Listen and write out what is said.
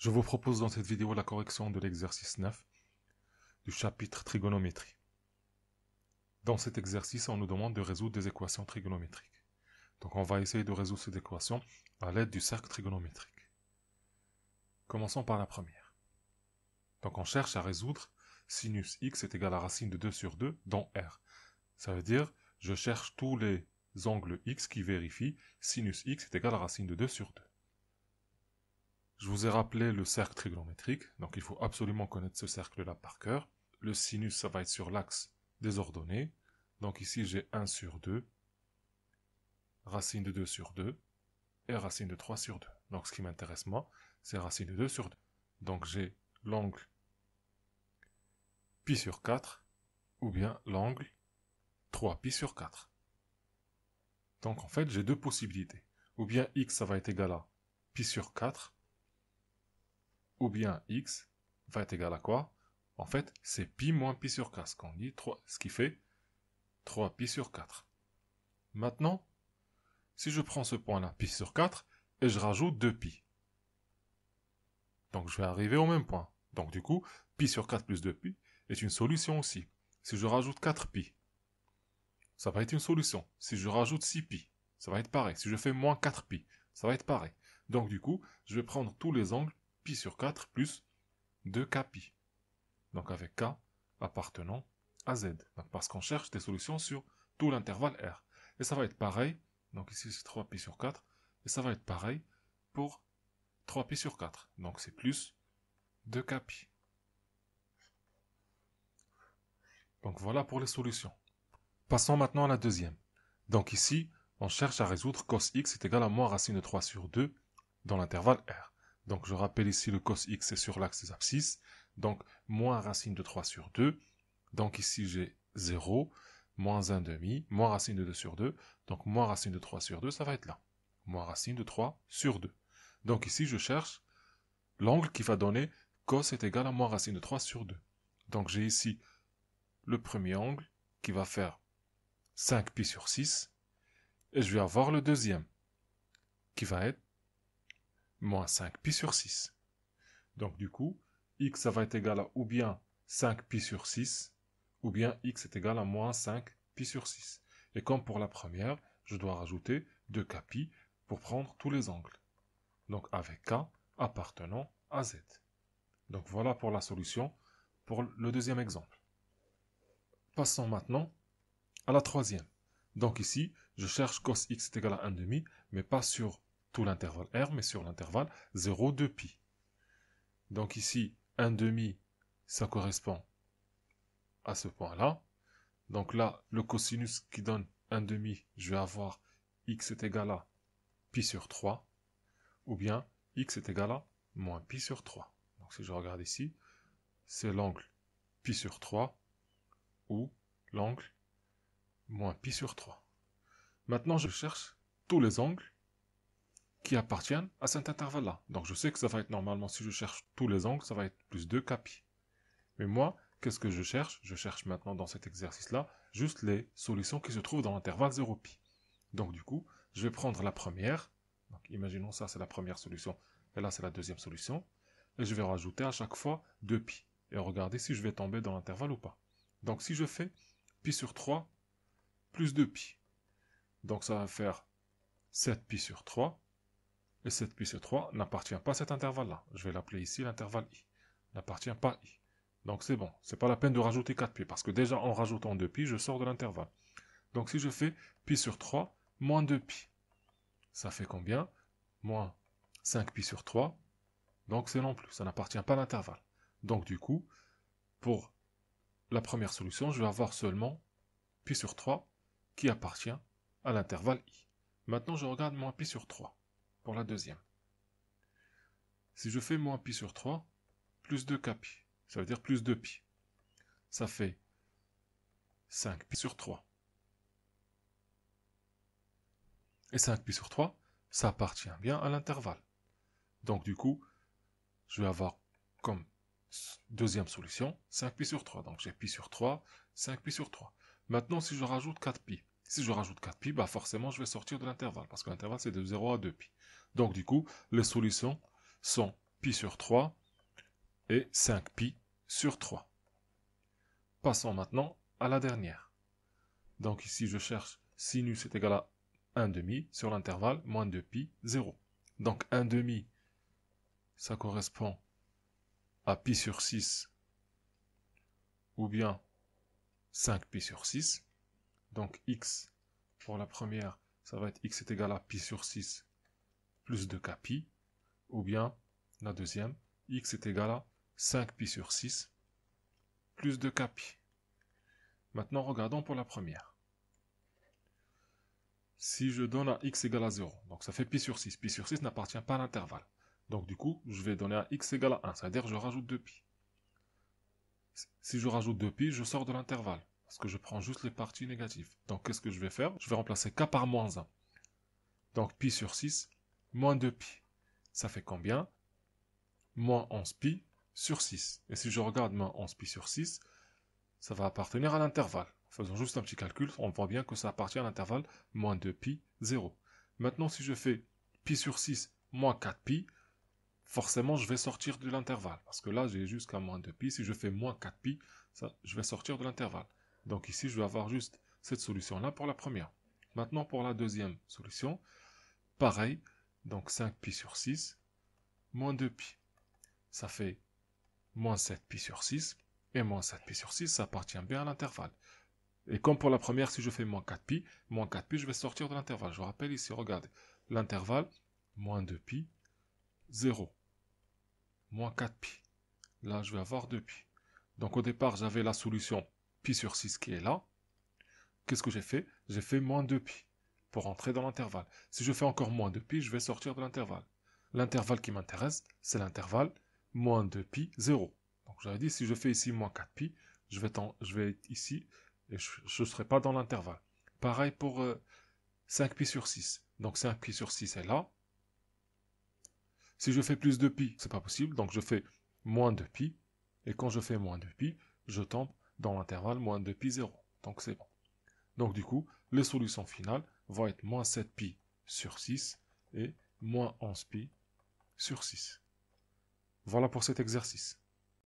Je vous propose dans cette vidéo la correction de l'exercice 9 du chapitre trigonométrie. Dans cet exercice, on nous demande de résoudre des équations trigonométriques. Donc on va essayer de résoudre ces équations à l'aide du cercle trigonométrique. Commençons par la première. Donc on cherche à résoudre sinus x est égal à racine de 2 sur 2 dans R. Ça veut dire, je cherche tous les angles x qui vérifient sinus x est égal à racine de 2 sur 2. Je vous ai rappelé le cercle trigonométrique, donc il faut absolument connaître ce cercle-là par cœur. Le sinus, ça va être sur l'axe des ordonnées. Donc ici, j'ai 1 sur 2, racine de 2 sur 2, et racine de 3 sur 2. Donc ce qui m'intéresse moi, c'est racine de 2 sur 2. Donc j'ai l'angle pi sur 4, ou bien l'angle 3pi sur 4. Donc en fait, j'ai deux possibilités. Ou bien x, ça va être égal à pi sur 4, ou bien x va être égal à quoi? En fait, c'est pi moins pi sur 4, ce qui fait 3pi sur 4. Maintenant, si je prends ce point-là, pi sur 4, et je rajoute 2pi. Donc je vais arriver au même point. Donc du coup, pi sur 4 plus 2pi est une solution aussi. Si je rajoute 4pi, ça va être une solution. Si je rajoute 6pi, ça va être pareil. Si je fais moins 4pi, ça va être pareil. Donc du coup, je vais prendre tous les angles pi sur 4 plus 2kpi. Donc avec k appartenant à z. Donc parce qu'on cherche des solutions sur tout l'intervalle R. Et ça va être pareil. Donc ici c'est 3pi sur 4. Et ça va être pareil pour 3pi sur 4. Donc c'est plus 2kpi. Donc voilà pour les solutions. Passons maintenant à la deuxième. Donc ici, on cherche à résoudre cos x est égal à moins racine de 3 sur 2 dans l'intervalle R. Donc je rappelle ici le cos x est sur l'axe des abscisses. Donc moins racine de 3 sur 2. Donc ici j'ai 0, moins 1 demi, moins racine de 2 sur 2. Donc moins racine de 3 sur 2, ça va être là. Moins racine de 3 sur 2. Donc ici je cherche l'angle qui va donner cos est égal à moins racine de 3 sur 2. Donc j'ai ici le premier angle qui va faire 5pi sur 6. Et je vais avoir le deuxième qui va être moins 5pi sur 6. Donc du coup, x ça va être égal à ou bien 5pi sur 6, ou bien x est égal à moins 5pi sur 6. Et comme pour la première, je dois rajouter 2kpi pour prendre tous les angles. Donc avec k appartenant à z. Donc voilà pour la solution pour le deuxième exemple. Passons maintenant à la troisième. Donc ici, je cherche cos x est égal à 1 demi, mais pas sur tout l'intervalle R, mais sur l'intervalle 0, 2pi. Donc ici, 1 demi, ça correspond à ce point-là. Donc là, le cosinus qui donne 1 demi, je vais avoir x est égal à pi sur 3, ou bien x est égal à moins pi sur 3. Donc si je regarde ici, c'est l'angle pi sur 3, ou l'angle moins pi sur 3. Maintenant, je cherche tous les angles qui appartiennent à cet intervalle-là. Donc je sais que ça va être normalement, si je cherche tous les angles, ça va être plus 2kpi. Mais moi, qu'est-ce que je cherche? Je cherche maintenant dans cet exercice-là juste les solutions qui se trouvent dans l'intervalle 0pi. Donc du coup, je vais prendre la première. Donc imaginons ça, c'est la première solution. Et là, c'est la deuxième solution. Et je vais rajouter à chaque fois 2pi. Et regarder si je vais tomber dans l'intervalle ou pas. Donc si je fais pi sur 3 plus 2pi. Donc ça va faire 7pi sur 3. Et 7pi sur 3 n'appartient pas à cet intervalle-là. Je vais l'appeler ici l'intervalle i. N'appartient pas à i. Donc c'est bon. C'est pas la peine de rajouter 4pi. Parce que déjà en rajoutant 2pi, je sors de l'intervalle. Donc si je fais pi sur 3 moins 2pi. Ça fait combien? Moins 5pi sur 3. Donc c'est non plus. Ça n'appartient pas à l'intervalle. Donc du coup, pour la première solution, je vais avoir seulement pi sur 3 qui appartient à l'intervalle i. Maintenant, je regarde moins pi sur 3 pour la deuxième. Si je fais moins pi sur 3, plus 2kpi, ça veut dire plus 2pi. Ça fait 5pi sur 3. Et 5pi sur 3, ça appartient bien à l'intervalle. Donc du coup, je vais avoir comme deuxième solution 5pi sur 3. Donc j'ai pi sur 3, 5pi sur 3. Maintenant, si je rajoute 4pi, si je rajoute 4pi, bah forcément, je vais sortir de l'intervalle, parce que l'intervalle, c'est de 0 à 2pi. Donc, du coup, les solutions sont pi sur 3 et 5 pi sur 3. Passons maintenant à la dernière. Donc ici, je cherche sinus est égal à 1 demi sur l'intervalle moins 2 pi, 0. Donc 1 demi, ça correspond à pi sur 6 ou bien 5 pi sur 6. Donc x, pour la première, ça va être x est égal à pi sur 6 plus 2k pi, ou bien la deuxième, x est égal à 5 pi sur 6 plus 2k pi. Maintenant, regardons pour la première. Si je donne à x égale à 0, donc ça fait pi sur 6. Pi sur 6 n'appartient pas à l'intervalle. Donc du coup, je vais donner à x égale à 1, c'est-à-dire je rajoute 2 pi. Si je rajoute 2 pi, je sors de l'intervalle, parce que je prends juste les parties négatives. Donc qu'est-ce que je vais faire? Je vais remplacer k par moins 1. Donc pi sur 6, moins 2 pi. Ça fait combien? Moins 11 pi sur 6. Et si je regarde moins 11 pi sur 6, ça va appartenir à l'intervalle. Faisons juste un petit calcul, on voit bien que ça appartient à l'intervalle moins 2 pi, 0. Maintenant, si je fais pi sur 6 moins 4 pi, forcément, je vais sortir de l'intervalle. Parce que là, j'ai jusqu'à moins 2 pi. Si je fais moins 4 pi, ça, je vais sortir de l'intervalle. Donc ici, je vais avoir juste cette solution-là pour la première. Maintenant, pour la deuxième solution, pareil. Donc 5 pi sur 6, moins 2 pi. Ça fait moins 7 pi sur 6. Et moins 7 pi sur 6, ça appartient bien à l'intervalle. Et comme pour la première, si je fais moins 4 pi, je vais sortir de l'intervalle. Je vous rappelle ici, regardez. L'intervalle, moins 2 pi, 0. Moins 4 pi. Là, je vais avoir 2 pi. Donc au départ, j'avais la solution pi sur 6 qui est là. Qu'est-ce que j'ai fait? J'ai fait moins 2 pi pour entrer dans l'intervalle. Si je fais encore moins 2 pi, je vais sortir de l'intervalle. L'intervalle qui m'intéresse, c'est l'intervalle moins 2 pi, 0. Donc j'avais dit, si je fais ici moins 4 pi, je vais être ici et je ne serai pas dans l'intervalle. Pareil pour 5 pi sur 6. Donc 5 pi sur 6 est là. Si je fais plus de pi, c'est pas possible, donc je fais moins 2 pi. Et quand je fais moins 2 pi, je tombe dans l'intervalle moins 2 pi 0. Donc c'est bon. Donc du coup, les solutions finales vont être moins 7 pi sur 6 et moins 11 pi sur 6. Voilà pour cet exercice.